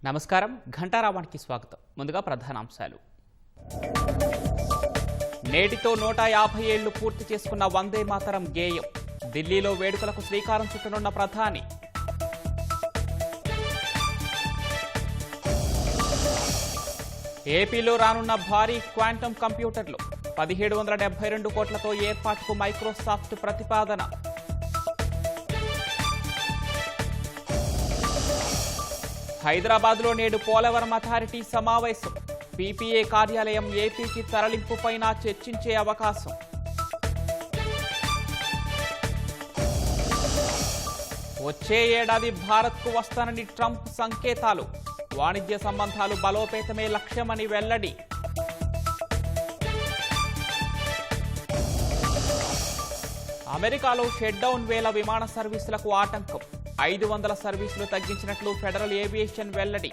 నమస్కారం ఘంటారావానికి స్వాగతం. ముందుగా ప్రధానాంశాలు. నేటితో 150 ఏళ్లు పూర్తి చేసుకున్న వందే మాతరం గేయం. ఢిల్లీలో వేడుకలకు శ్రీకారం చుట్టనున్న ప్రధాని. ఏపీలో రానున్న భారీ క్వాంటమ్ కంప్యూటర్లు. 1772 కోట్లతో ఏర్పాటుకు మైక్రోసాఫ్ట్ ప్రతిపాదన. హైదరాబాద్లో నేడు పోలవరం అథారిటీ సమావేశం. పీపీఏ కార్యాలయం ఏపీకి తరలింపుపైన చర్చించే అవకాశం. వచ్చే ఏడాది భారత్కు వస్తానని ట్రంప్ సంకేతాలు. వాణిజ్య సంబంధాలు బలోపేతమే లక్ష్యమని వెల్లడి. అమెరికాలో షట్డౌన్ వేళ విమాన సర్వీసులకు ఆటంకం. 500 సర్వీసులు తగ్గించినట్లు ఫెడరల్ ఏవియేషన్ వెల్లడి.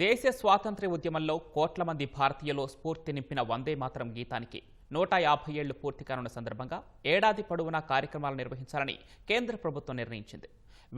దేశ స్వాతంత్ర్య ఉద్యమంలో కోట్ల మంది భారతీయులు స్ఫూర్తి నింపిన వందే మాతరం గీతానికి 150 ఏళ్లు పూర్తి కానున్న సందర్భంగా ఏడాది పొడవునా కార్యక్రమాలు నిర్వహించాలని కేంద్ర ప్రభుత్వం నిర్ణయించింది.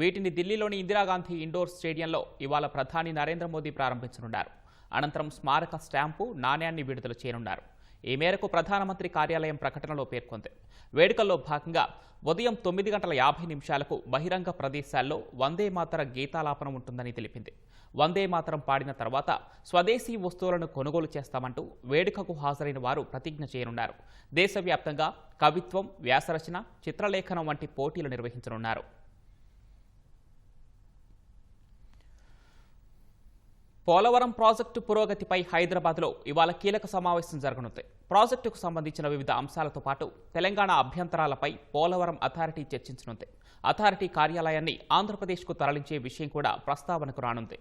వీటిని ఢిల్లీలోని ఇందిరాగాంధీ ఇండోర్ స్టేడియంలో ఇవాళ ప్రధాని నరేంద్ర మోదీ ప్రారంభించనున్నారు. అనంతరం స్మారక స్టాంపు, నాణ్యాన్ని విడుదల చేయనున్నారు. ఈ మేరకు ప్రధానమంత్రి కార్యాలయం ప్రకటనలో పేర్కొంది. వేడుకల్లో భాగంగా ఉదయం 9:50 బహిరంగ ప్రదేశాల్లో వందే మాతర గీతాలాపన ఉంటుందని తెలిపింది. వందే మాతరం పాడిన తర్వాత స్వదేశీ వస్తువులను కొనుగోలు చేస్తామంటూ వేడుకకు హాజరైన వారు ప్రతిజ్ఞ చేయనున్నారు. దేశవ్యాప్తంగా కవిత్వం, వ్యాసరచన, చిత్రలేఖనం వంటి పోటీలు నిర్వహించనున్నారు. పోలవరం ప్రాజెక్టు పురోగతిపై హైదరాబాద్లో ఇవాళ కీలక సమావేశం జరగనుంది. ప్రాజెక్టుకు సంబంధించిన వివిధ అంశాలతో పాటు తెలంగాణ అభ్యంతరాలపై పోలవరం అథారిటీ చర్చించనుంది. అథారిటీ కార్యాలయాన్ని ఆంధ్రప్రదేశ్కు తరలించే విషయం కూడా ప్రస్తావనకు రానుంది.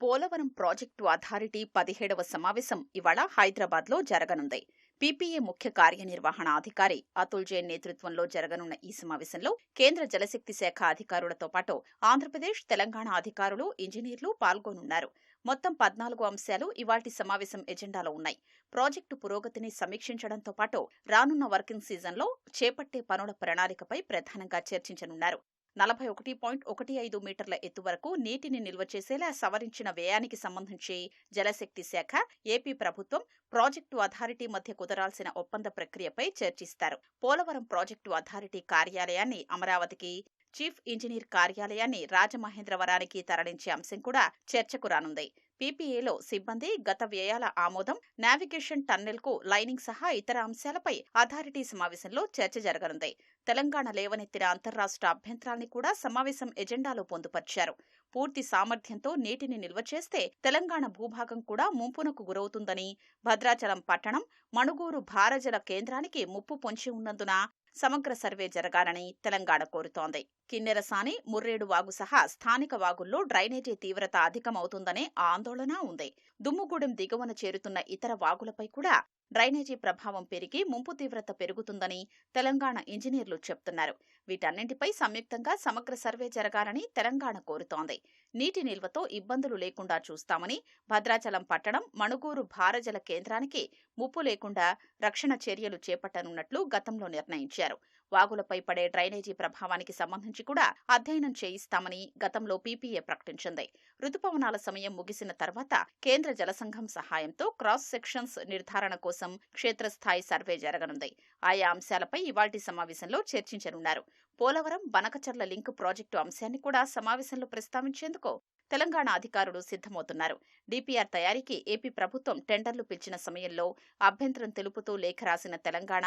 పోలవరం ప్రాజెక్టు అథారిటీ 17వ సమావేశం ఇవాళ హైదరాబాద్లో జరగనుంది. పీపీఏ ముఖ్య కార్యనిర్వహణాధికారి అతుల్ జైన్ నేతృత్వంలో జరగనున్న ఈ సమావేశంలో కేంద్ర జలశక్తి శాఖ అధికారులతో పాటు ఆంధ్రప్రదేశ్, తెలంగాణ అధికారులు, ఇంజనీర్లు పాల్గొనున్నారు. మొత్తం 14 అంశాలు ఇవాల్టి సమావేశం ఎజెండాలో ఉన్నాయి. ప్రాజెక్టు పురోగతిని సమీక్షించడంతో పాటు రానున్న వర్కింగ్ సీజన్లో చేపట్టే పనుల ప్రణాళికపై ప్రధానంగా చర్చించనున్నారు. 41.15 మీటర్ల ఎత్తు వరకు నీటిని నిల్వ చేసేలా సవరించిన వ్యయానికి సంబంధించి జలశక్తి శాఖ, ఏపీ ప్రభుత్వం, ప్రాజెక్టు అథారిటీ మధ్య కుదరాల్సిన ఒప్పంద ప్రక్రియపై చర్చిస్తారు. పోలవరం ప్రాజెక్టు అథారిటీ కార్యాలయాన్ని అమరావతికి, చీఫ్ ఇంజనీర్ కార్యాలయాన్ని రాజమహేంద్రవరానికి తరలించే అంశం కూడా చర్చకు రానుంది. పీపీఏలో సిబ్బంది, గత వ్యయాల ఆమోదం, నావిగేషన్ టన్నెల్కు లైనింగ్ సహా ఇతర అంశాలపై అథారిటీ సమావేశంలో చర్చ జరగనుంది. తెలంగాణ లేవనెత్తిన అంతర్రాష్ట్ర అభ్యంతరాల్ని కూడా సమావేశం ఎజెండాలో పొందుపర్చారు. పూర్తి సామర్థ్యంతో నీటిని నిల్వ చేస్తే తెలంగాణ భూభాగం కూడా ముంపునకు గురవుతుందని, భద్రాచలం పట్టణం, మణుగూరు భారజల కేంద్రానికి ముప్పు పొంచి ఉన్నందున సమగ్ర సర్వే జరగాలని తెలంగాణ కోరుతోంది. కిన్నెరసాని, ముర్రేడు వాగు సహా స్థానిక వాగుల్లో డ్రైనేజీ తీవ్రత అధికమవుతుందనే ఆందోళన ఉంది. దుమ్ముగూడెం దిగువన చేరుతున్న ఇతర వాగులపై కూడా డ్రైనేజీ ప్రభావం పెరిగి ముంపు తీవ్రత పెరుగుతుందని తెలంగాణ ఇంజనీర్లు చెప్తున్నారు. వీటన్నింటిపై సంయుక్తంగా సమగ్ర సర్వే జరగాలని తెలంగాణ కోరుతోంది. నీటి నిల్వతో ఇబ్బందులు లేకుండా చూస్తామని, భద్రాచలం పట్టణం, మణుగూరు భారజల కేంద్రానికి ముప్పు లేకుండా రక్షణ చర్యలు చేపట్టనున్నట్లు గతంలో నిర్ణయించారు. వాగులపై పడే డ్రైనేజీ ప్రభావానికి సంబంధించి కూడా అధ్యయనం చేయిస్తామని గతంలో పీపీఏ ప్రకటించింది. రుతుపవనాల సమయం ముగిసిన తర్వాత కేంద్ర జలసంఘం సహాయంతో క్రాస్ సెక్షన్స్ నిర్ధారణ కోసం క్షేత్రస్థాయి సర్వే జరగనుంది. ఆయా అంశాలపై ఇవాల్టి సమావేశంలో చర్చించనున్నారు. పోలవరం, బనకచర్ల లింక్ ప్రాజెక్టు అంశాన్ని కూడా సమావేశంలో ప్రస్తావించేందుకు తెలంగాణ అధికారులు సిద్ధమవుతున్నారు. డీపీఆర్ తయారీకి ఏపీ ప్రభుత్వం టెండర్లు పిలిచిన సమయంలో అభ్యంతరం తెలుపుతూ లేఖ రాసిన తెలంగాణ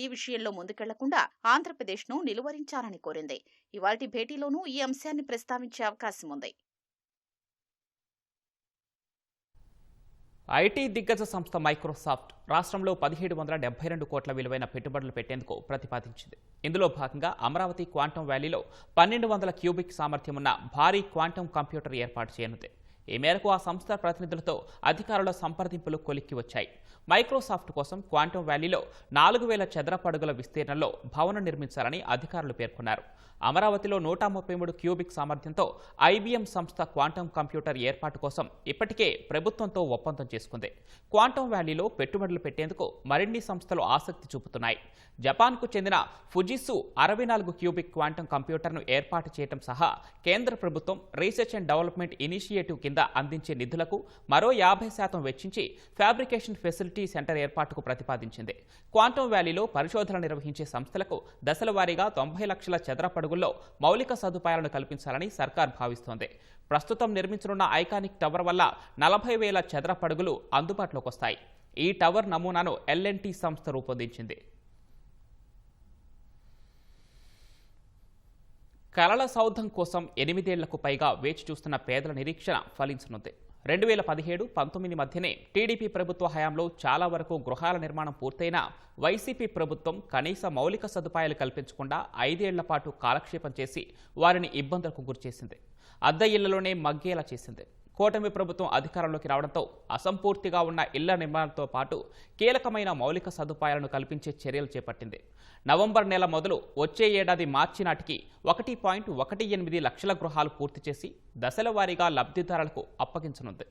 ఈ విషయంలో ముందుకెళ్లకుండా ఆంధ్రప్రదేశ్ను నిలువరించాలని కోరింది. ఇవాల్టి భేటీలోనూ ఈ అంశాన్ని ప్రస్తావించే అవకాశం ఉంది. ఐటీ దిగ్గజ సంస్థ మైక్రోసాఫ్ట్ రాష్ట్రంలో 1772 కోట్ల విలువైన పెట్టుబడులు పెట్టేందుకు ప్రతిపాదించింది. ఇందులో భాగంగా అమరావతి క్వాంటమ్ వ్యాలీలో 1200 క్యూబిక్ సామర్థ్యం ఉన్న భారీ క్వాంటమ్ కంప్యూటర్ ఏర్పాటు చేయనుంది. ఈ మేరకు ఆ సంస్థ ప్రతినిధులతో అధికారుల సంప్రదింపులు కొలిక్కి వచ్చాయి. మైక్రోసాఫ్ట్ కోసం క్వాంటమ్ వ్యాలీలో 4,000 చదరపు అడుగుల విస్తీర్ణంలో భవనం నిర్మించాలని అధికారులు పేర్కొన్నారు. అమరావతిలో 133 క్యూబిక్ సామర్థ్యంతో ఐబీఎం సంస్థ క్వాంటమ్ కంప్యూటర్ ఏర్పాటు కోసం ఇప్పటికే ప్రభుత్వంతో ఒప్పందం చేసుకుంది. క్వాంటమ్ వ్యాలీలో పెట్టుబడులు పెట్టేందుకు మరిన్ని సంస్థలు ఆసక్తి చూపుతున్నాయి. జపాన్కు చెందిన ఫుజిసు 64 క్యూబిక్ క్వాంటమ్ కంప్యూటర్ను ఏర్పాటు చేయడం సహా కేంద్ర ప్రభుత్వం రీసెర్చ్ అండ్ డెవలప్మెంట్ ఇనిషియేటివ్ కింద అందించే నిధులకు మరో 50% వెచ్చించి ఫ్యాబ్రికేషన్ ఫెసిలిటీ సెంటర్ ఏర్పాటుకు ప్రతిపాదించింది. క్వాంటమ్ వ్యాలీలో పరిశోధనలు నిర్వహించే సంస్థలకు దశల వారీగా 90 లక్షల చదరపడుగుల్లో మౌలిక సదుపాయాలను కల్పించాలని సర్కార్ భావిస్తోంది. ప్రస్తుతం నిర్మించనున్న ఐకానిక్ టవర్ వల్ల 40,000 చదరపడుగులు అందుబాటులోకి వస్తాయి. ఈ టవర్ నమూనాను L&T సంస్థ రూపొందించింది. కలల సౌధం కోసం 8 ఏళ్లకు పైగా వేచి చూస్తున్న పేదల నిరీక్షణ ఫలించనుంది. 2017-19 మధ్యనే టీడీపీ ప్రభుత్వ హయాంలో చాలా వరకు గృహాల నిర్మాణం పూర్తయినా వైసీపీ ప్రభుత్వం కనీస మౌలిక సదుపాయాలు కల్పించకుండా 5 ఏళ్ల పాటు కాలక్షేపం చేసి వారిని ఇబ్బందులకు గురిచేసింది. అద్దె ఇళ్లలోనే మగ్గేలా చేసింది. కూటమి ప్రభుత్వం అధికారంలోకి రావడంతో అసంపూర్తిగా ఉన్న ఇళ్ల నిర్మాణంతో పాటు కీలకమైన మౌలిక సదుపాయాలను కల్పించే చర్యలు చేపట్టింది. నవంబర్ నెల మొదలు వచ్చే ఏడాది మార్చి నాటికి 1.18 లక్షల గృహాలు పూర్తి చేసి దశల వారీగా లబ్ధిదారులకు అప్పగించనుంది.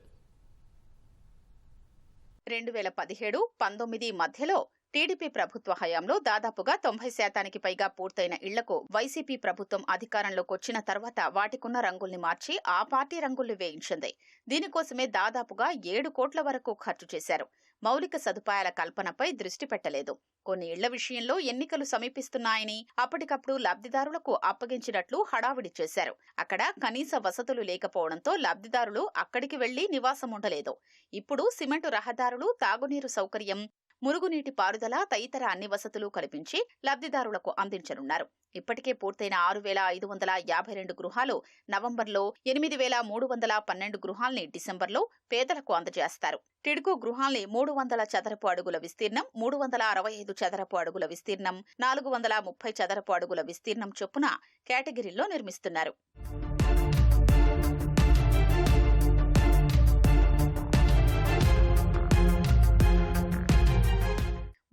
2017-19 మధ్యలో టీడీపీ ప్రభుత్వ హయాంలో దాదాపుగా 90% పైగా పూర్తయిన ఇళ్లకు వైసీపీ ప్రభుత్వం అధికారంలోకి వచ్చిన తర్వాత వాటికున్న రంగుల్ని మార్చి ఆ పార్టీ రంగుల్ని వేయించింది. దీనికోసమే దాదాపుగా 7 కోట్ల వరకు ఖర్చు చేశారు. మౌలిక సదుపాయాల కల్పనపై దృష్టి పెట్టలేదు. కొన్ని ఇళ్ల విషయంలో ఎన్నికలు సమీపిస్తున్నాయని అప్పటికప్పుడు లబ్ధిదారులకు అప్పగించినట్లు హడావిడి చేశారు. అక్కడ కనీస వసతులు లేకపోవడంతో లబ్ధిదారులు అక్కడికి వెళ్లి నివాసం ఉండలేదు. ఇప్పుడు సిమెంటు రహదారులు, తాగునీరు సౌకర్యం, మురుగునీటి పారుదల తదితర అన్ని వసతులు కల్పించి లబ్ధిదారులకు అందించనున్నారు. ఇప్పటికే పూర్తయిన 6,552 గృహాలు నవంబర్లో, 8,312 గృహాల్ని డిసెంబర్లో పేదలకు అందజేస్తారు. టిడ్కో గృహాల్ని 300 చదరపు అడుగుల విస్తీర్ణం, 365 చదరపు అడుగుల విస్తీర్ణం, 430 చదరపు అడుగుల విస్తీర్ణం చొప్పున కేటగిరీల్లో నిర్మిస్తున్నారు.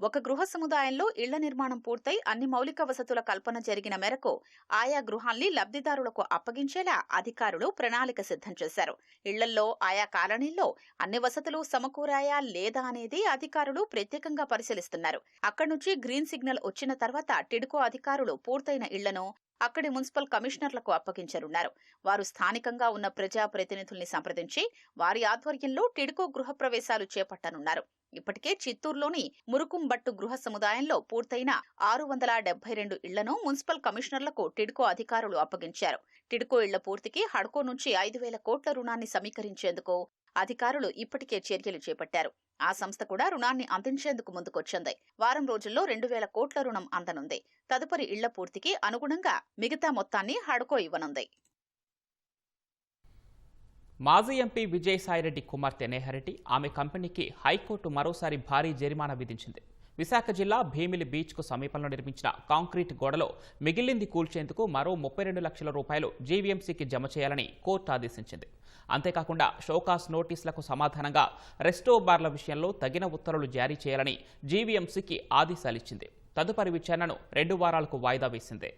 ఒక గృహ సముదాయంలో ఇళ్ల నిర్మాణం పూర్తయి అన్ని మౌలిక వసతుల కల్పన జరిగిన మేరకు ఆయా గృహాల్ని లబ్ధిదారులకు అప్పగించేలా అధికారులు ప్రణాళిక సిద్ధం చేశారు. ఇళ్లల్లో, ఆయా కాలనీల్లో అన్ని వసతులు సమకూరాయా లేదా అనేది అధికారులు ప్రత్యేకంగా పరిశీలిస్తున్నారు. అక్కడి నుంచి గ్రీన్ సిగ్నల్ వచ్చిన తర్వాత టిడ్కో అధికారులు పూర్తయిన ఇళ్లను అక్కడి మున్సిపల్ కమిషనర్లకు అప్పగించనున్నారు. వారు స్థానికంగా ఉన్న ప్రజా ప్రతినిధుల్ని సంప్రదించి వారి ఆధ్వర్యంలో టిడ్కో గృహప్రవేశాలు చేపట్టనున్నారు. ఇప్పటికే చిత్తూరులోని మురుకుంబట్టు గృహ సముదాయంలో పూర్తయిన 672 ఇళ్లను మున్సిపల్ కమిషనర్లకు టిడ్కో అధికారులు అప్పగించారు. టిడ్కో ఇళ్ల పూర్తికి హడ్కో నుంచి 5,000 కోట్ల రుణాన్ని సమీకరించేందుకు అధికారులు ఇప్పటికే చర్యలు చేపట్టారు. ఆ సంస్థ కూడా రుణాన్ని అందించేందుకు ముందుకొచ్చింది. వారం రోజుల్లో 2,000 కోట్ల రుణం అందనుంది. తదుపరి ఇళ్ల పూర్తికి అనుగుణంగా మిగతా మొత్తాన్ని హడ్కో ఇవ్వనుంది. మాజీ ఎంపీ విజయసాయిరెడ్డి కుమార్తె నేహారెడ్డి ఆమె కంపెనీకి హైకోర్టు మరోసారి భారీ జరిమానా విధించింది. విశాఖ జిల్లా భీమిలి బీచ్కు సమీపంలో నిర్మించిన కాంక్రీట్ గోడలో మిగిలింది కూల్చేందుకు మరో 32 లక్షల రూపాయలు జీవీఎంసీకి జమ చేయాలని కోర్టు ఆదేశించింది. అంతేకాకుండా షోకాస్ నోటీసులకు సమాధానంగా రెస్టో బార్ల విషయంలో తగిన ఉత్తర్వులు జారీ చేయాలని జీవీఎంసీకి ఆదేశాలిచ్చింది. తదుపరి విచారణను 2 వారాలకు వాయిదా వేసింది.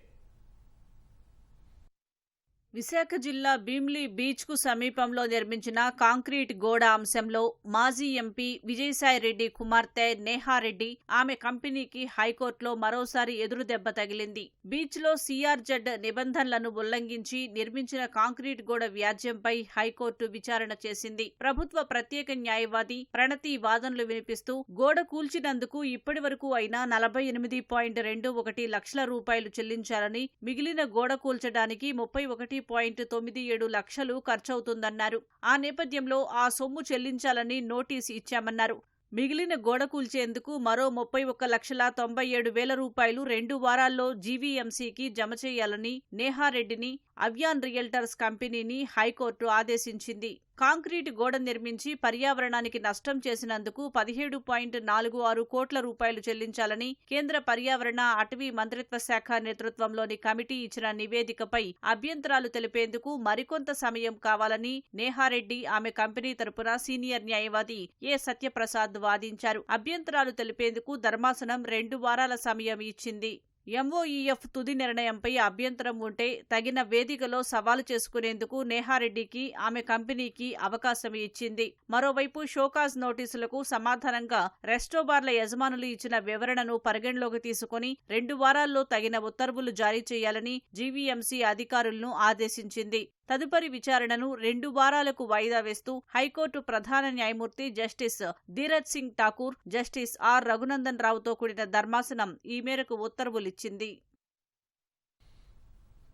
విశాఖ జిల్లా భీమిలి బీచ్కు సమీపంలో నిర్మించిన కాంక్రీట్ గోడ అంశంలో మాజీ ఎంపీ విజయసాయిరెడ్డి కుమార్తె నేహారెడ్డి ఆమె కంపెనీకి హైకోర్టులో మరోసారి ఎదురుదెబ్బ తగిలింది. బీచ్లో సిఆర్జెడ్ నిబంధనలను ఉల్లంఘించి నిర్మించిన కాంక్రీట్ గోడ వ్యాజ్యంపై హైకోర్టు విచారణ చేసింది. ప్రభుత్వ ప్రత్యేక న్యాయవాది ప్రణతి వాదనలు వినిపిస్తూ గోడ కూల్చినందుకు ఇప్పటి వరకు అయినా 48.21 లక్షల రూపాయలు చెల్లించాలని, మిగిలిన గోడ కూల్చడానికి 31.97 లక్షలు ఖర్చవుతుందన్నారు. ఆ నేపథ్యంలో ఆ సొమ్ము చెల్లించాలని నోటీసు ఇచ్చామన్నారు. మిగిలిన గోడ కూల్చేందుకు మరో 31,97,000 రూపాయలు 2 వారాల్లో జీవీఎంసీకి జమ చేయాలని నేహారెడ్డిని అవ్యాన్ రియల్టర్స్ కంపెనీని హైకోర్టు ఆదేశించింది. కాంక్రీట్ గోడ నిర్మించి పర్యావరణానికి నష్టం చేసినందుకు 17.46 కోట్ల రూపాయలు చెల్లించాలని కేంద్ర పర్యావరణ అటవీ మంత్రిత్వ శాఖ నేతృత్వంలోని కమిటీ ఇచ్చిన నివేదికపై అభ్యంతరాలు తెలిపేందుకు మరికొంత సమయం కావాలని నేహారెడ్డి ఆమె కంపెనీ తరపున సీనియర్ న్యాయవాది ఏ సత్యప్రసాద్ వాదించారు. అభ్యంతరాలు తెలిపేందుకు ధర్మాసనం 2 వారాల సమయం ఇచ్చింది. ఎంఓఈఎఫ్ తుది నిర్ణయంపై అభ్యంతరం ఉంటే తగిన వేదికలో సవాలు చేసుకునేందుకు నేహారెడ్డికి ఆమె కంపెనీకి అవకాశం ఇచ్చింది. మరోవైపు షోకాజ్ నోటీసులకు సమాధానంగా రెస్టోబార్ల యజమానులు ఇచ్చిన వివరణను పరిగణలోకి తీసుకుని 2 వారాల్లో తగిన ఉత్తర్వులు జారీ చేయాలని జీవీఎంసీ అధికారులను ఆదేశించింది. తదుపరి విచారణను 2 వారాలకు వాయిదా వేస్తూ హైకోర్టు ప్రధాన న్యాయమూర్తి justice Dheeraj Singh Thakur, justice R Raghunandan రావుతో కూడిన ధర్మాసనం ఈ మేరకు ఉత్తర్వులిచ్చింది.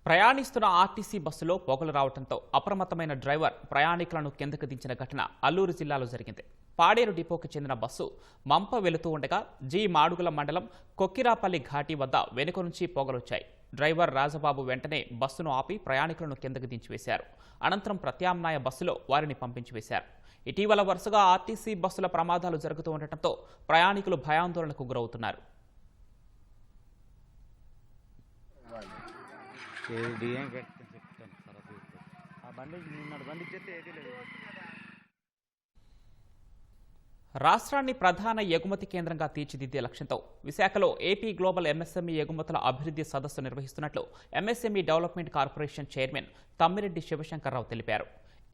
ప్రయాణిస్తున్న ఆర్టీసీ బస్సులో పొగలు రావడంతో అప్రమత్తమైన డ్రైవర్ ప్రయాణికులను కిందకు దించిన ఘటన అల్లూరు జిల్లాలో జరిగింది. పాడేరు డిపోకు చెందిన బస్సు మంప వెళుతూ ఉండగా మాడుగుల మండలం కొక్కిరాపల్లి ఘాటి వద్ద వెనుక నుంచి పొగలొచ్చాయి. డ్రైవర్ రాజబాబు వెంటనే బస్సును ఆపి ప్రయాణికులను కిందకు దించివేశారు. అనంతరం ప్రత్యామ్నాయ బస్సులో వారిని పంపించివేశారు. ఇటీవల వరుసగా ఆర్టీసీ బస్సుల ప్రమాదాలు జరుగుతూ ఉండటంతో ప్రయాణికులు భయాందోళనకు గురవుతున్నారు. రాష్ట్రాన్ని ప్రధాన ఎగుమతి కేంద్రంగా తీర్చిదిద్దే లక్ష్యంతో విశాఖలో ఏపీ గ్లోబల్ ఎంఎస్ఎంఈ ఎగుమతుల అభివృద్ధి సదస్సు నిర్వహిస్తున్నట్లు MSME development corporation chairman Tammireddy Shivashankar Rao తెలిపారు.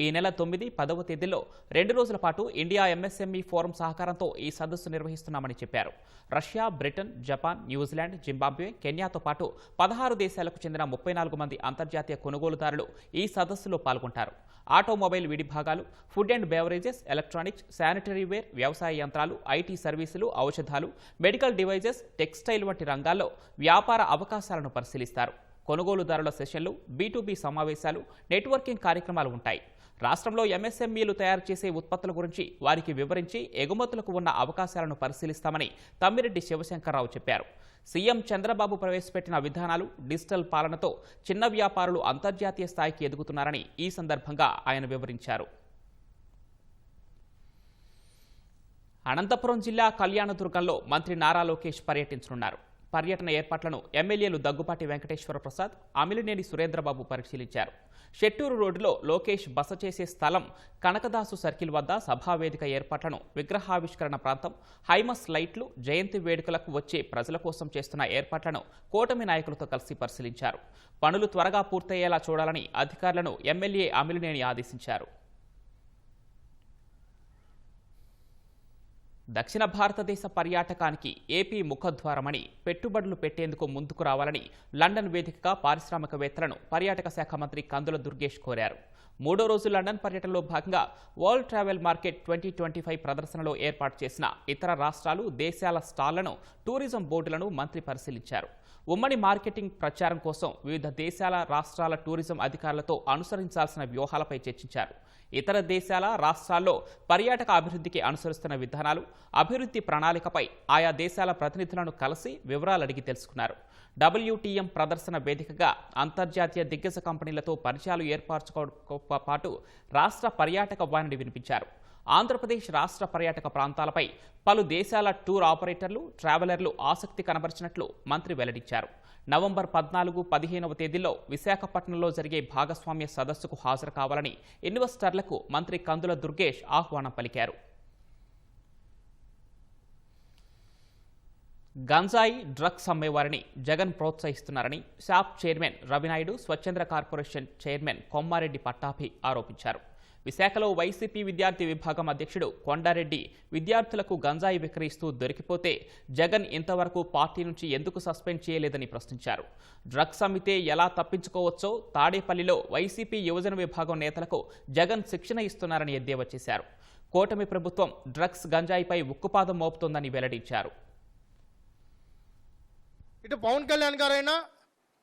ఈ నెల 9, 10వ తేదీల్లో 2 రోజుల పాటు ఇండియా ఎంఎస్ఎంఈ ఫోరం సహకారంతో ఈ సదస్సు నిర్వహిస్తున్నామని చెప్పారు. Russia, Britain, Japan, New Zealand, Zimbabwe, కెన్యాతో పాటు 16 దేశాలకు చెందిన 34 మంది అంతర్జాతీయ కొనుగోలుదారులు ఈ సదస్సులో పాల్గొంటారు. ఆటోమొబైల్ విడిభాగాలు, food and beverages, electronics, sanitary ware, వ్యవసాయ యంత్రాలు, ఐటీ సర్వీసులు, ఔషధాలు, మెడికల్ డివైజెస్, టెక్స్టైల్ వంటి రంగాల్లో వ్యాపార అవకాశాలను పరిశీలిస్తారు. కొనుగోలుదారుల సెషన్లు, B2B సమావేశాలు, నెట్వర్కింగ్ కార్యక్రమాలు ఉంటాయి. రాష్ట్రంలో ఎంఎస్ఎంఈలు తయారు చేసే ఉత్పత్తుల గురించి వారికి వివరించి ఎగుమతులకు ఉన్న అవకాశాలను పరిశీలిస్తామని తమ్మిరెడ్డి శివశంకర్రావు చెప్పారు. సీఎం చంద్రబాబు ప్రవేశపెట్టిన విధానాలు, డిజిటల్ పాలనతో చిన్న వ్యాపారులు అంతర్జాతీయ స్థాయికి ఎదుగుతున్నారని ఈ సందర్భంగా ఆయన వివరించారు. అనంతపురం జిల్లా కళ్యాణదుర్గంలో మంత్రి నారా లోకేష్ పర్యటించనున్నారు. పర్యటన ఏర్పాట్లను ఎమ్మెల్యేలు దగ్గుపాటి వెంకటేశ్వర ప్రసాద్, అమిలినేని సురేంద్రబాబు పరిశీలించారు. షెట్టూరు రోడ్డులో లోకేష్ బస చేసే స్థలం, కనకదాసు సర్కిల్ వద్ద సభావేదిక ఏర్పాట్లను, విగ్రహావిష్కరణ ప్రాంతం, హైమస్ లైట్లు, జయంతి వేడుకలకు వచ్చే ప్రజల కోసం చేస్తున్న ఏర్పాట్లను కూటమి నాయకులతో కలిసి పరిశీలించారు. పనులు త్వరగా పూర్తయ్యేలా చూడాలని అధికారులను ఎమ్మెల్యే అమిలినేని ఆదేశించారు. దక్షిణ భారతదేశ పర్యాటకానికి ఏపీ ముఖద్వారమని, పెట్టుబడులు పెట్టేందుకు ముందుకు రావాలని లండన్ వేదికగా పారిశ్రామికవేత్తలను పర్యాటక శాఖ మంత్రి కందుల దుర్గేష్ కోరారు. 3వ రోజు లండన్ పర్యటనలో భాగంగా వరల్డ్ ట్రావెల్ మార్కెట్ 2025 ప్రదర్శనలో ఏర్పాటు చేసిన ఇతర రాష్ట్రాలు, దేశాల స్టాళ్లను, టూరిజం బోర్డులను మంత్రి పరిశీలించారు. ఉమ్మడి మార్కెటింగ్ ప్రచారం కోసం వివిధ దేశాల, రాష్ట్రాల టూరిజం అధికారులతో అనుసరించాల్సిన వ్యూహాలపై చర్చించారు. ఇతర దేశాల, రాష్ట్రాల్లో పర్యాటక అభివృద్ధికి అనుసరిస్తున్న విధానాలు, అభివృద్ధి ప్రణాళికపై ఆయా దేశాల ప్రతినిధులను కలిసి వివరాలు అడిగి తెలుసుకున్నారు. WTM ప్రదర్శన వేదికగా అంతర్జాతీయ దిగ్గజ కంపెనీలతో పరిచయాలు ఏర్పరచుకోవడంతో పాటు రాష్ట్ర పర్యాటక వాణిని వినిపించారు. ఆంధ్రప్రదేశ్ రాష్ట్ర పర్యాటక ప్రాంతాలపై పలు దేశాల టూర్ ఆపరేటర్లు, ట్రావెలర్లు ఆసక్తి కనబరిచినట్లు మంత్రి వెల్లడించారు. నవంబర్ 14, 15వ తేదీల్లో విశాఖపట్నంలో జరిగే భాగస్వామ్య సదస్సుకు హాజరు కావాలని ఇన్వెస్టర్లకు మంత్రి కందుల దుర్గేష్ ఆహ్వానం పలికారు. గంజాయి, డ్రగ్స్ అమ్మేవారిని జగన్ ప్రోత్సహిస్తున్నారని షాప్ chairman Ravinaidu, Swachandhra corporation chairman Kommareddy Pattabhi ఆరోపించారు. విశాఖలో వైసీపీ విద్యార్థి విభాగం అధ్యక్షుడు కొండారెడ్డి విద్యార్థులకు గంజాయి విక్రయిస్తూ దొరికిపోతే జగన్ ఇంతవరకు పార్టీ నుంచి ఎందుకు సస్పెండ్ చేయలేదని ప్రశ్నించారు. డ్రగ్స్ అమ్మితే ఎలా తప్పించుకోవచ్చో తాడేపల్లిలో వైసీపీ యువజన విభాగం నేతలకు జగన్ శిక్షణ ఇస్తున్నారని ఎద్దేవా చేశారు. కూటమి ప్రభుత్వం డ్రగ్స్, గంజాయిపై ఉక్కుపాదం మోపుతోందని వెల్లడించారు. ఇటు పవన్ కళ్యాణ్ గారైనా,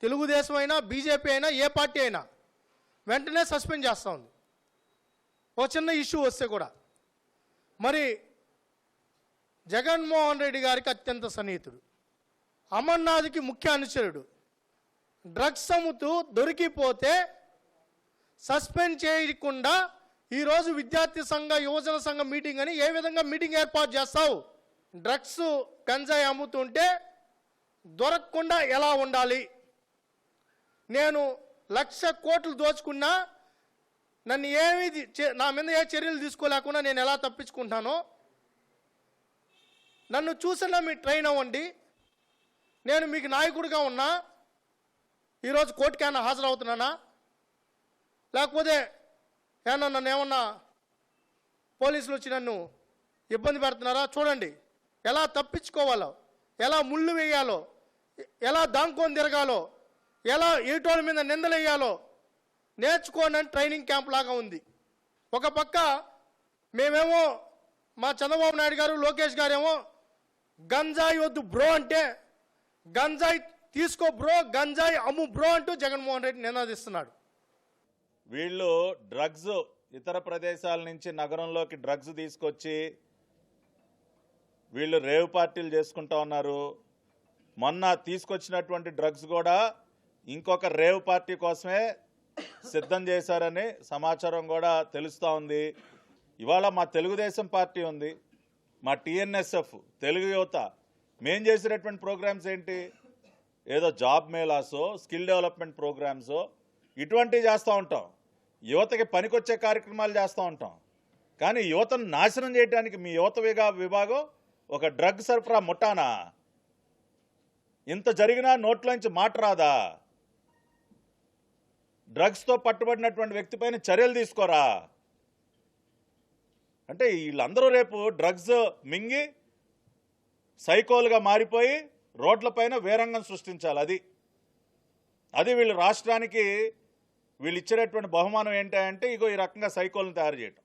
తెలుగుదేశం అయినా, బీజేపీ అయినా, ఏ పార్టీ అయినా వెంటనే సస్పెండ్ చేస్తూ ఉంది ఓ చిన్న ఇష్యూ వస్తే కూడా. మరి జగన్మోహన్ రెడ్డి గారికి అత్యంత సన్నిహితుడు, అమర్నాథ్కి ముఖ్య అనుచరుడు, డ్రగ్స్ అమ్ముతూ దొరికిపోతే సస్పెండ్ చేయకుండా ఈరోజు విద్యార్థి సంఘ యువజన సంఘ మీటింగ్ అని ఏ విధంగా మీటింగ్ ఏర్పాటు చేస్తావు? డ్రగ్స్ గంజాయి అమ్ముతుంటే దొరకకుండా ఎలా ఉండాలి? నేను 1,00,000 కోట్లు దోచుకున్నా నన్ను నా మీద ఏ చర్యలు తీసుకోలేకుండా నేను ఎలా తప్పించుకుంటానో నన్ను చూసినా మీరు ట్రైన్ అవ్వండి. నేను మీకు నాయకుడిగా ఉన్నా ఈరోజు కోర్టుకైనా హాజరవుతున్నానా? లేకపోతే నన్ను ఏమన్నా పోలీసులు వచ్చి నన్ను ఇబ్బంది పెడుతున్నారా? చూడండి ఎలా తప్పించుకోవాలో, ఎలా ముళ్ళు వేయాలో, ఎలా దాంకొని తిరగాలో, ఎలా ఏటోళ్ళ మీద నిందలేయాలో నేర్చుకోండి అని ట్రైనింగ్ క్యాంప్ లాగా ఉంది. ఒక పక్క మేమేమో మా చంద్రబాబు నాయుడు గారు లోకేష్ గారేమో గంజాయి వద్దు బ్రో అంటే గంజాయి తీసుకో బ్రో, గంజాయి అమ్ము బ్రో అంటూ జగన్మోహన్ రెడ్డి నినాదిస్తున్నాడు. వీళ్ళు డ్రగ్స్ ఇతర ప్రదేశాల నుంచి నగరంలోకి డ్రగ్స్ తీసుకొచ్చి వీళ్ళు రేవ్ పార్టీలు చేసుకుంటా ఉన్నారు. మొన్న తీసుకొచ్చినటువంటి డ్రగ్స్ కూడా ఇంకొక రేవ్ పార్టీ కోసమే సిద్ధం చేశారని సమాచారం కూడా తెలుస్తూ ఉంది. ఇవాళ మా తెలుగుదేశం పార్టీ ఉంది, మా టీఎన్ఎస్ఎఫ్ తెలుగు యువత మేం చేసినటువంటి ప్రోగ్రామ్స్ ఏంటి? ఏదో జాబ్ మేళాసో స్కిల్ డెవలప్మెంట్ ప్రోగ్రామ్సో ఇటువంటివి చేస్తూ ఉంటాం. యువతకి పనికొచ్చే కార్యక్రమాలు చేస్తూ ఉంటాం. కానీ యువతను నాశనం చేయడానికి మీ యువత విభాగం ఒక డ్రగ్ సరఫరా ముఠానా? ఇంత జరిగినా నోట్లోంచి మాట రాదా? డ్రగ్స్తో పట్టుబడినటువంటి వ్యక్తిపైన చర్యలు తీసుకోరా? అంటే వీళ్ళందరూ రేపు డ్రగ్స్ మింగి సైకోలుగా మారిపోయి రోడ్లపైన వేరంగం సృష్టించాలి. అది వీళ్ళు రాష్ట్రానికి వీళ్ళు ఇచ్చేటటువంటి బహుమానం ఏంటంటే ఇగో ఈ రకంగా సైకోలను తయారు చేయటం.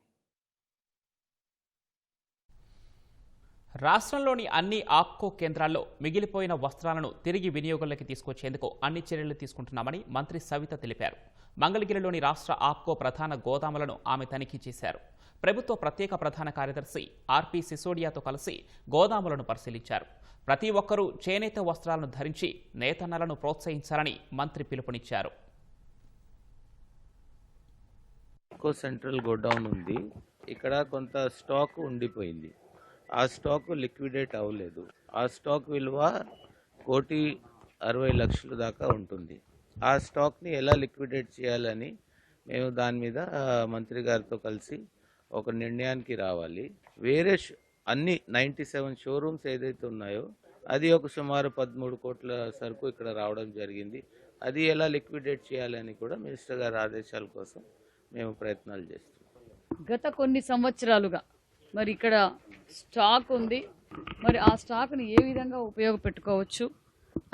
రాష్ట్రంలోని అన్ని ఆప్కో కేంద్రాల్లో మిగిలిపోయిన వస్త్రాలను తిరిగి వినియోగంలోకి తీసుకొచ్చేందుకు అన్ని చర్యలు తీసుకుంటున్నామని మంత్రి సవిత తెలిపారు. మంగళగిరిలోని రాష్ట్ర ఆప్కో ప్రధాన గోదాములను ఆమె తనిఖీ చేశారు. ప్రభుత్వ ప్రత్యేక ప్రధాన కార్యదర్శి ఆర్పి సిసోడియాతో కలిసి గోదాములను పరిశీలించారు. ప్రతి ఒక్కరూ చేనేత వస్త్రాలను ధరించి నేతన్నలను ప్రోత్సహించాలని మంత్రి పిలుపునిచ్చారు. సెంట్రల్ గోడౌన్ ఉంది, ఇక్కడ కొంత స్టాక్ ఉండిపోయింది. ఆ స్టాక్ లిక్విడేట్ అవ్వలేదు. ఆ స్టాక్ విలువ 1,60,00,000 దాకా ఉంటుంది. ఆ స్టాక్ని ఎలా లిక్విడేట్ చేయాలని మేము దాని మీద మంత్రి గారితో కలిసి ఒక నిర్ణయానికి రావాలి. వేరే అన్ని 97 షోరూమ్స్ ఏదైతే ఉన్నాయో అది ఒక సుమారు 13 కోట్ల సరుకు ఇక్కడ రావడం జరిగింది. అది ఎలా లిక్విడేట్ చేయాలని కూడా మినిస్టర్ గారి ఆదేశాల కోసం మేము ప్రయత్నాలు చేస్తున్నాం. గత కొన్ని సంవత్సరాలుగా మరి ఇక్కడ స్టాక్ ఉంది, మరి ఆ స్టాక్ని ఏ విధంగా ఉపయోగపెట్టుకోవచ్చు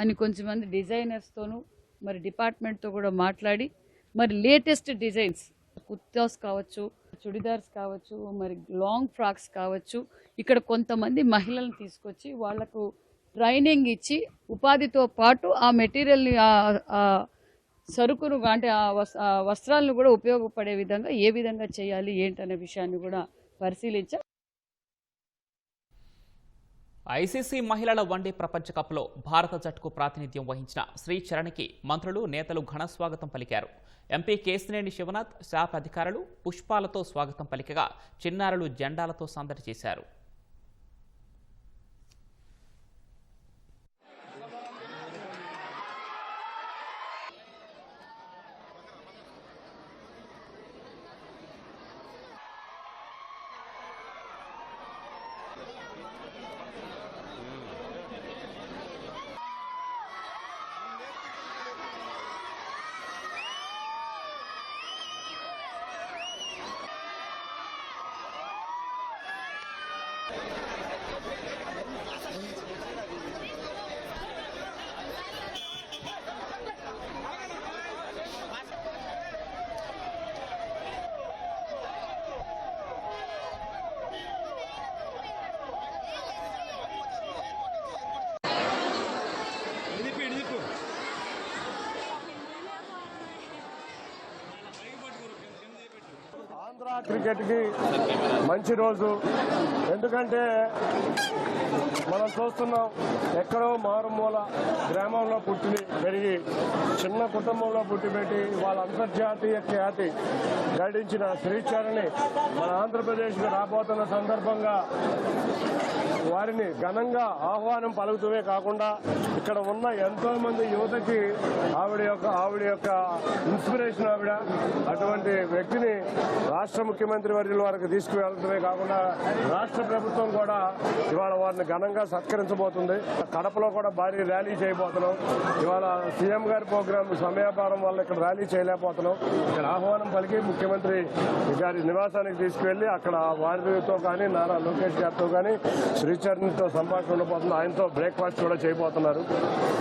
అని కొంచెంమంది డిజైనర్స్తోనూ మరి డిపార్ట్మెంట్తో కూడా మాట్లాడి మరి లేటెస్ట్ డిజైన్స్ కుర్తాస్ కావచ్చు, చుడిదార్స్ కావచ్చు, మరి లాంగ్ ఫ్రాక్స్ కావచ్చు, ఇక్కడ కొంతమంది మహిళలను తీసుకొచ్చి వాళ్లకు ట్రైనింగ్ ఇచ్చి ఉపాధితో పాటు ఆ మెటీరియల్ని సరుకును అంటే ఆ వస్త్రాలను కూడా ఉపయోగపడే విధంగా ఏ విధంగా చేయాలి ఏంటనే విషయాన్ని కూడా పరిశీలించాం. ఐసీసీ మహిళల వన్డే ప్రపంచ కప్లో భారత జట్టుకు ప్రాతినిధ్యం వహించిన శ్రీచరణ్కి మంత్రులు, నేతలు ఘన స్వాగతం పలికారు. ఎంపీ కేశినేని శివనాథ్, శాప్ అధికారులు పుష్పాలతో స్వాగతం పలికగా చిన్నారులు జెండాలతో సందడి చేశారు. క్రికెట్కి మంచి రోజు. ఎందుకంటే మనం చూస్తున్నాం, ఎక్కడో మారుమూల గ్రామంలో పుట్టి పెరిగి చిన్న కుటుంబంలో పుట్టిపెట్టి వాళ్ళ అంతర్జాతీయ ఖ్యాతి గడించిన శ్రీచరణి మన ఆంధ్రప్రదేశ్కి రాబోతున్న సందర్భంగా వారిని ఘనంగా ఆహ్వానం పలుకుతూనే కాకుండా ఇక్కడ ఉన్న ఎంతో మంది యువతకి ఆవిడ యొక్క ఇన్స్పిరేషన్ ఆవిడ. అటువంటి వ్యక్తిని రాష్ట్ర ముఖ్యమంత్రి వర్యుల వారికి తీసుకువెళ్ళడమే కాకుండా రాష్ట్ర ప్రభుత్వం కూడా ఇవాళ వారిని ఘనంగా సత్కరించబోతుంది. కడపలో కూడా భారీ ర్యాలీ చేయబోతున్నాం. ఇవాళ సీఎం గారి ప్రోగ్రాం సమయాభావం వల్ల ఇక్కడ ర్యాలీ చేయలేకపోతున్నాం. ఇక్కడ ఆహ్వానం పలికి ముఖ్యమంత్రి గారి నివాసానికి తీసుకువెళ్లి అక్కడ వారితో కానీ నారా లోకేష్ గారితో కానీ శ్రీచరణ్తో సంభాషణ ఉండబోతుంది. ఆయనతో బ్రేక్ఫాస్ట్ కూడా చేయబోతున్నారు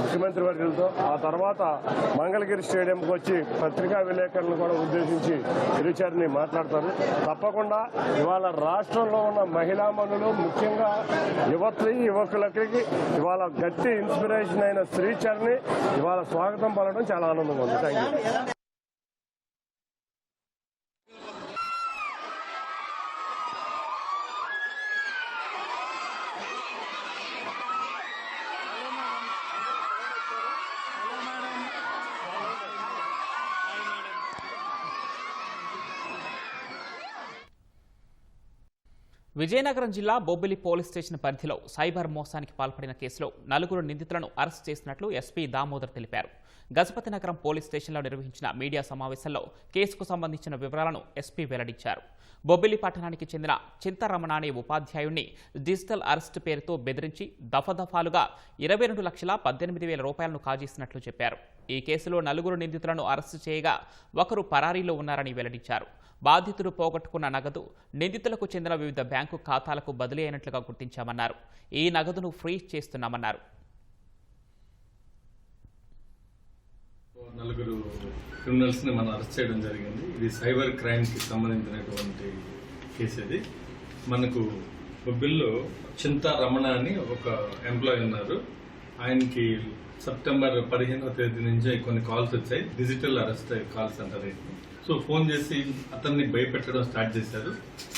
ముఖ్యమంత్రి వర్యులతో. ఆ తర్వాత మంగళగిరి స్టేడియంకి వచ్చి పత్రికా విలేకరులను కూడా ఉద్దేశించి శ్రీచరణి మాట్లాడతారు. తప్పకుండా ఇవాళ రాష్ట్రంలో ఉన్న మహిళామణులు, ముఖ్యంగా యువకులకి ఇవాళ గట్టి ఇన్స్పిరేషన్ అయిన శ్రీచరణి ఇవాళ స్వాగతం పలకడం చాలా ఆనందంగా ఉంది. Thank you. విజయనగరం జిల్లా బొబ్బిలి పోలీస్ స్టేషన్ పరిధిలో సైబర్ మోసానికి పాల్పడిన కేసులో 4 నిందితులను అరెస్ట్ చేసినట్లు ఎస్పీ దామోదర్ తెలిపారు. గజపతినగరం పోలీస్ స్టేషన్లో నిర్వహించిన మీడియా సమావేశంలో కేసుకు సంబంధించిన వివరాలను ఎస్పీ వెల్లడించారు. బొబ్బిలి పట్టణానికి చెందిన చింతరమణ అనే ఉపాధ్యాయుడిని డిజిటల్ అరెస్ట్ పేరుతో బెదిరించి దఫాదఫాలుగా 22,18,000 రూపాయలను కాజేసినట్లు చెప్పారు. ఈ కేసులో 4 నిందితులను అరెస్టు చేయగా ఒకరు పరారీలో ఉన్నారని వెల్లడించారు. బాధితులు పోగొట్టుకున్న నగదు నిందితులకు చెందిన వివిధ బ్యాంకు ఖాతాలకు బదిలీ అయినట్లుగా గుర్తించామన్నారు. ఈ నగదును ఫ్రీజ్ చేస్తున్నామన్నారు. 4 క్రిమినల్స్ని మనం అరెస్ట్ చేయడం జరిగింది. ఇది సైబర్ క్రైమ్కి సంబంధించినటువంటి కేసు. ఇది మనకు బొబ్బిల్లో చింతా రమణ అని ఒక ఎంప్లాయీ ఉన్నారు. ఆయనకి సెప్టెంబర్ 15వ తేదీ నుంచి కొన్ని కాల్స్ వచ్చాయి. డిజిటల్ అరెస్ట్ కాల్స్ అంటారు. సో ఫోన్ చేసి అతన్ని భయపెట్టడం స్టార్ట్ చేశారు.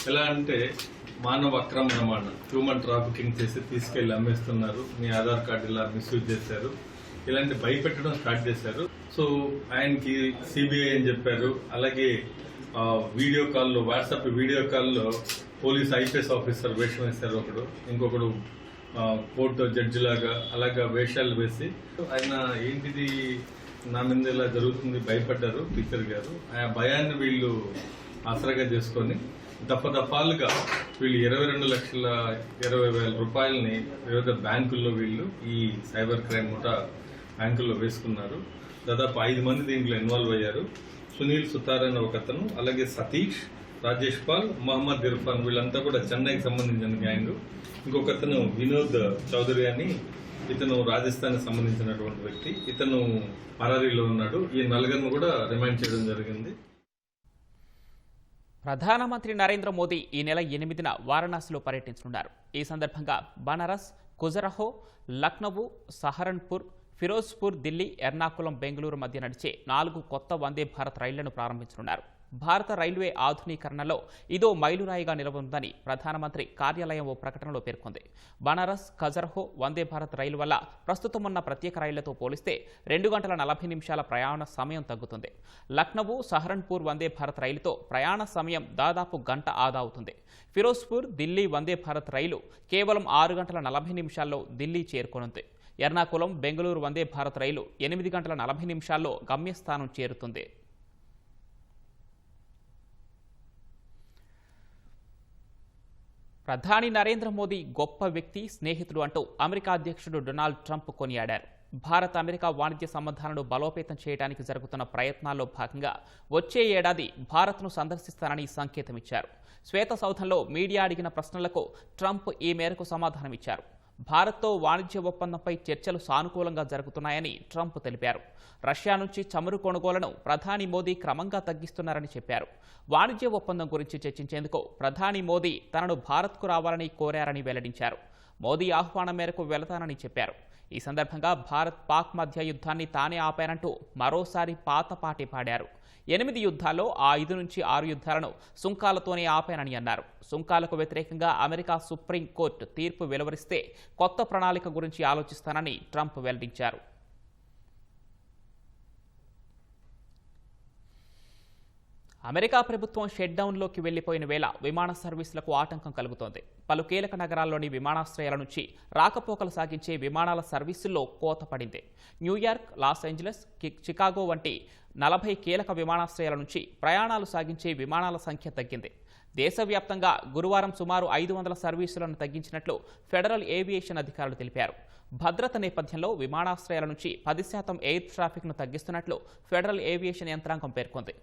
ఎలా అంటే మానవ అక్రమ రవాణా, హ్యూమన్ ట్రాఫికింగ్ చేసి తీసుకెళ్లి అమ్మేస్తున్నారు, మీ ఆధార్ కార్డు ఇలా మిస్యూజ్ చేశారు, ఇలాంటి భయపెట్టడం స్టార్ట్ చేశారు. సో ఆయనకి సిబిఐ అని చెప్పారు. అలాగే వీడియో కాల్లో, వాట్సాప్ వీడియో కాల్లో పోలీస్ ఐపీఎస్ ఆఫీసర్ వేషం వేశారు ఒకడు, ఇంకొకడు కోర్టు జడ్జి లాగా అలాగా వేషాలు వేసి ఆయన ఏంటిది నా మీద ఇలా జరుగుతుంది భయపడ్డారు టీచర్ గారు. ఆ భయాన్ని వీళ్ళు ఆసరాగా చేసుకొని దఫాలుగా వీళ్ళు 22,20,000 రూపాయలని వివిధ బ్యాంకుల్లో వీళ్ళు ఈ సైబర్ క్రైమ్ ముఠా బ్యాంకుల్లో వేసుకున్నారు. దాదాపు 5 మంది దీంట్లో ఇన్వాల్వ్ అయ్యారు. సునీల్ సుతార్ అనే ఒక అతను, అలాగే సతీష్, రాజేష్ పాల్, మహమ్మద్ ఇర్ఫాన్, వీళ్ళంతా కూడా చెన్నైకి సంబంధించిన గ్యాంగ్. ఇంకొక అతను వినోద్ చౌదరి అని, ఇతను రాజస్థాన్ సంబంధించినటువంటి వ్యక్తి, ఇతను పరారీలో ఉన్నాడు. ఈ 4 కూడా రిమాండ్ చేయడం జరిగింది. ప్రధానమంత్రి నరేంద్ర మోదీ ఈ నెల 8న వారణాసిలో పర్యటించనున్నారు. ఈ సందర్భంగా బనారస్, ఖుజరహో, లక్నో, సహరన్పూర్, ఫిరోజ్పూర్, ఢిల్లీ, ఎర్నాకుళం, బెంగళూరు మధ్య నడిచే 4 కొత్త వందే భారత్ రైళ్లను ప్రారంభించనున్నారు. భారత రైల్వే ఆధునీకరణలో ఇదో మైలురాయిగా నిలవనుందని ప్రధానమంత్రి కార్యాలయం ఓ ప్రకటనలో పేర్కొంది. బనారస్, ఖజర్హో వందే భారత్ రైలు వల్ల ప్రస్తుతం ఉన్న ప్రత్యేక రైళ్లతో పోలిస్తే 2 గంటల 40 నిమిషాల ప్రయాణ సమయం తగ్గుతుంది. లక్నో, సహరన్పూర్ వందే భారత్ రైలుతో ప్రయాణ సమయం దాదాపు గంట ఆదా అవుతుంది. ఫిరోజ్పూర్, ఢిల్లీ వందే భారత్ రైలు కేవలం 6 గంటల 40 నిమిషాల్లో ఢిల్లీ చేరుకోనుంది. ఎర్నాకుళం, బెంగళూరు వందే భారత్ రైలు 8 గంటల 40 నిమిషాల్లో గమ్యస్థానం చేరుతుంది. ప్రధాని నరేంద్ర మోదీ గొప్ప వ్యక్తి, స్నేహితుడు అంటూ అమెరికా అధ్యక్షుడు డొనాల్డ్ ట్రంప్ కొనియాడారు. భారత్ అమెరికా వాణిజ్య సంబంధాలను బలోపేతం చేయడానికి జరుగుతున్న ప్రయత్నాల్లో భాగంగా వచ్చే ఏడాది భారత్ను సందర్శిస్తానని సంకేతమిచ్చారు. శ్వేత సౌధంలో మీడియా అడిగిన ప్రశ్నలకు ట్రంప్ ఈ మేరకు సమాధానమిచ్చారు. భారత్తో వాణిజ్య ఒప్పందంపై చర్చలు సానుకూలంగా జరుగుతున్నాయని ట్రంప్ తెలిపారు. రష్యా నుంచి చమురు కొనుగోలను ప్రధాని మోదీ క్రమంగా తగ్గిస్తున్నారని చెప్పారు. వాణిజ్య ఒప్పందం గురించి చర్చించేందుకు ప్రధాని మోదీ తనను భారత్కు రావాలని కోరారని వెల్లడించారు. మోదీ ఆహ్వానం మేరకు వెళతానని చెప్పారు. ఈ సందర్భంగా భారత్ పాక్ మధ్య యుద్ధాన్ని తానే ఆపారంటూ మరోసారి పాత పాటే పాడారు. 8 యుద్ధాల్లో 5 నుంచి 6 యుద్ధాలను సుంకాలతోనే ఆపానని అన్నారు. సుంకాలకు వ్యతిరేకంగా అమెరికా సుప్రీంకోర్టు తీర్పు వెలువరిస్తే కొత్త ప్రణాళిక గురించి ఆలోచిస్తానని ట్రంప్ వెల్లడించారు. అమెరికా ప్రభుత్వం షట్డౌన్లోకి వెళ్లిపోయిన వేళ విమాన సర్వీసులకు ఆటంకం కలుగుతోంది. పలు కీలక నగరాల్లోని విమానాశ్రయాల నుంచి రాకపోకలు సాగించే విమానాల సర్వీసుల్లో కోత పడింది. న్యూయార్క్, లాస్ ఏంజలస్, చికాగో వంటి 40 కీలక విమానాశ్రయాల నుంచి ప్రయాణాలు సాగించే విమానాల సంఖ్య తగ్గింది. దేశవ్యాప్తంగా గురువారం సుమారు 500 సర్వీసులను తగ్గించినట్లు ఫెడరల్ ఏవియేషన్ అధికారులు తెలిపారు. భద్రత నేపథ్యంలో విమానాశ్రయాల నుంచి 10% ఎయిర్ ట్రాఫిక్ను తగ్గిస్తున్నట్లు ఫెడరల్ ఏవియేషన్ యంత్రాంగం పేర్కొంది.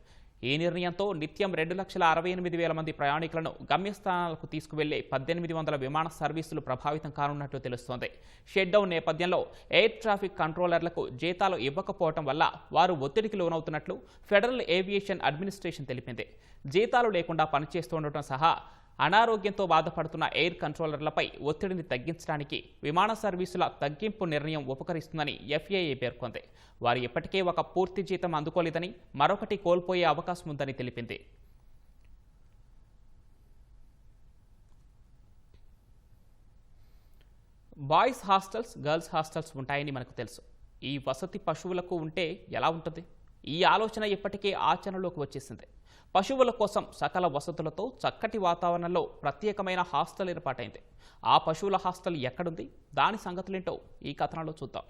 ఈ నిర్ణయంతో నిత్యం 2,68,000 మంది ప్రయాణికులను గమ్యస్థానాలకు తీసుకువెళ్లే 1,800 విమాన సర్వీసులు ప్రభావితం కానున్నట్లు తెలుస్తోంది. షట్డౌన్ నేపథ్యంలో ఎయిర్ ట్రాఫిక్ కంట్రోలర్లకు జీతాలు ఇవ్వకపోవడం వల్ల వారు ఒత్తిడికి లోనవుతున్నట్లు ఫెడరల్ ఏవియేషన్ అడ్మినిస్ట్రేషన్ తెలిపింది. జీతాలు లేకుండా పనిచేస్తుండటం సహా అనారోగ్యంతో బాధపడుతున్న ఎయిర్ కంట్రోలర్లపై ఒత్తిడిని తగ్గించడానికి విమాన సర్వీసుల తగ్గింపు నిర్ణయం ఉపకరిస్తుందని FAA పేర్కొంది. వారు ఇప్పటికే ఒక పూర్తి జీతం అందుకోలేదని, మరొకటి కోల్పోయే అవకాశం ఉందని తెలిపింది. బాయ్స్ హాస్టల్స్, గర్ల్స్ హాస్టల్స్ ఉంటాయని మనకు తెలుసు. ఈ వసతి పశువులకు ఉంటే ఎలా ఉంటుంది? ఈ ఆలోచన ఇప్పటికే ఆచరణలోకి వచ్చేసింది. పశువుల కోసం సకల వసతులతో చక్కటి వాతావరణంలో ప్రత్యేకమైన హాస్టల్ ఏర్పాటైంది. ఆ పశువుల హాస్టల్ ఎక్కడుంది? దాని సంగతులేంటో ఈ కథనంలో చూద్దాం.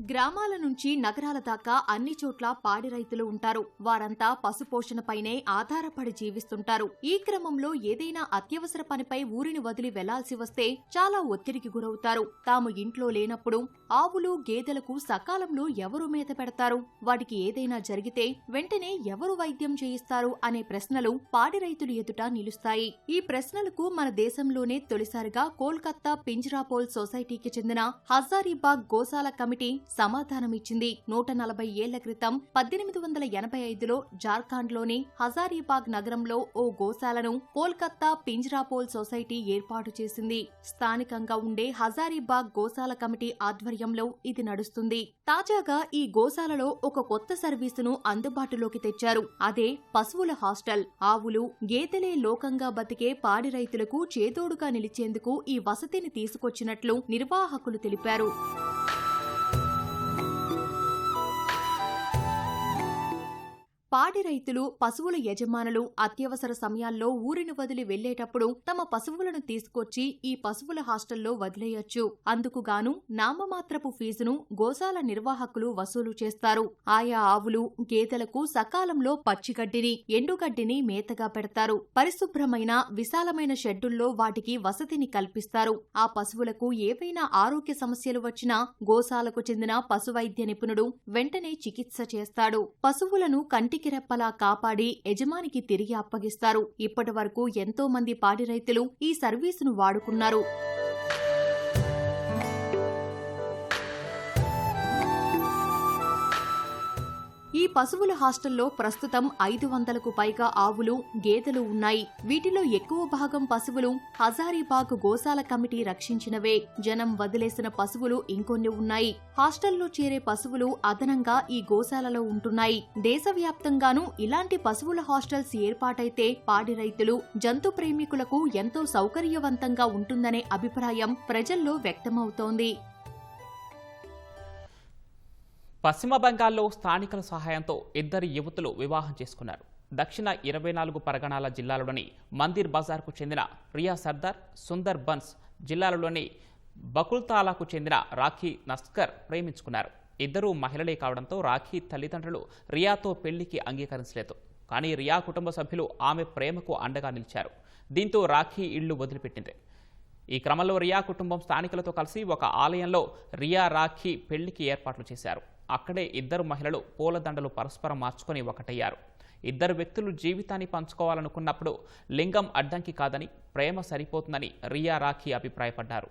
గ్రామాల నుంచి నగరాల దాకా అన్ని చోట్ల పాడి రైతులు ఉంటారు. వారంతా పశుపోషణపైనే ఆధారపడి జీవిస్తుంటారు. ఈ క్రమంలో ఏదైనా అత్యవసర పనిపై ఊరిని వదిలి వెళ్లాల్సి వస్తే చాలా ఒత్తిడికి గురవుతారు. తాము ఇంట్లో లేనప్పుడు ఆవులు, గేదెలకు సకాలంలో ఎవరు మేత పెడతారు? వాటికి ఏదైనా జరిగితే వెంటనే ఎవరు వైద్యం చేయిస్తారు అనే ప్రశ్నలు పాడి రైతులు ఎదుట నిలుస్తాయి. ఈ ప్రశ్నలకు మన దేశంలోనే తొలిసారిగా కోల్కతా పింజరాపోల్ సొసైటీకి చెందిన హజారీబాగ్ గోశాల కమిటీ సమాధానమిచ్చింది. 140 ఏళ్ల క్రితం 1885లో జార్ఖండ్లోని హజారీబాగ్ నగరంలో ఓ గోశాలను కోల్కతా పింజరాపోల్ సొసైటీ ఏర్పాటు చేసింది. స్థానికంగా ఉండే హజారీబాగ్ గోశాల కమిటీ ఆధ్వర్యంలో ఇది నడుస్తుంది. తాజాగా ఈ గోశాలలో ఒక కొత్త సర్వీసును అందుబాటులోకి తెచ్చారు. అదే పశువుల హాస్టల్. ఆవులు, గేదెలే లోకంగా బతికే పాడి రైతులకు చేదోడుగా నిలిచేందుకు ఈ వసతిని తీసుకొచ్చినట్లు నిర్వాహకులు తెలిపారు. పాడి రైతులు, పశువుల యజమానులు అత్యవసర సమయాల్లో ఊరిని వదిలి వెళ్లేటప్పుడు తమ పశువులను తీసుకొచ్చి ఈ పశువుల హాస్టల్లో వదిలేయొచ్చు. అందుకుగాను నామమాత్రపు ఫీజును గోశాల నిర్వాహకులు వసూలు చేస్తారు. ఆయా ఆవులు, గేదెలకు సకాలంలో పచ్చిగడ్డిని, ఎండుగడ్డిని మేతగా పెడతారు. పరిశుభ్రమైన, విశాలమైన షెడ్డుల్లో వాటికి వసతిని కల్పిస్తారు. ఆ పశువులకు ఏవైనా ఆరోగ్య సమస్యలు వచ్చినా గోశాలకు చెందిన పశువైద్య నిపుణుడు వెంటనే చికిత్స చేస్తాడు. పశువులను కంటికి రెప్పలా కాపాడి యజమానికి తిరిగి అప్పగిస్తారు. ఇప్పటి వరకు ఎంతో మంది పాడి రైతులు ఈ సర్వీసును వాడుకున్నారు. ఈ పశువుల హాస్టల్లో ప్రస్తుతం 500కు పైగా ఆవులు, గేదెలు ఉన్నాయి. వీటిలో ఎక్కువ భాగం పశువులు హజారీబాగ్ గోశాల కమిటీ రక్షించినవే. జనం వదిలేసిన పశువులు ఇంకొన్ని ఉన్నాయి. హాస్టల్లో చేరే పశువులు అదనంగా ఈ గోశాలలో ఉంటున్నాయి. దేశవ్యాప్తంగానూ ఇలాంటి పశువుల హాస్టల్స్ ఏర్పాటైతే పాడి రైతులు, జంతు ప్రేమికులకు ఎంతో సౌకర్యవంతంగా ఉంటుందనే అభిప్రాయం ప్రజల్లో వ్యక్తమవుతోంది. పశ్చిమ బంగాల్లో స్థానికుల సహాయంతో 2 యువతులు వివాహం చేసుకున్నారు. దక్షిణ 24 పరగణాల జిల్లాలోని మందిర్ బజార్కు చెందిన రియా సర్దార్, సుందర్ బన్స్ జిల్లాలలోని బకుల్తాలాకు చెందిన రాఖీ నస్కర్ ప్రేమించుకున్నారు. ఇద్దరూ మహిళలే కావడంతో రాఖీ తల్లిదండ్రులు రియాతో పెళ్లికి అంగీకరించలేదు. కానీ రియా కుటుంబ సభ్యులు ఆమె ప్రేమకు అండగా నిలిచారు. దీంతో రాఖీ ఇళ్లు వదిలిపెట్టింది. ఈ క్రమంలో రియా కుటుంబం స్థానికులతో కలిసి ఒక ఆలయంలో రియా, రాఖీ పెళ్లికి ఏర్పాట్లు చేశారు. అక్కడే 2 మహిళలు పూలదండలు పరస్పరం మార్చుకొని ఒకటయ్యారు. 2 వ్యక్తులు జీవితాన్ని పంచుకోవాలనుకున్నప్పుడు లింగం అడ్డంకి కాదని, ప్రేమ సరిపోతుందని రియా, రాఖీ అభిప్రాయపడ్డారు.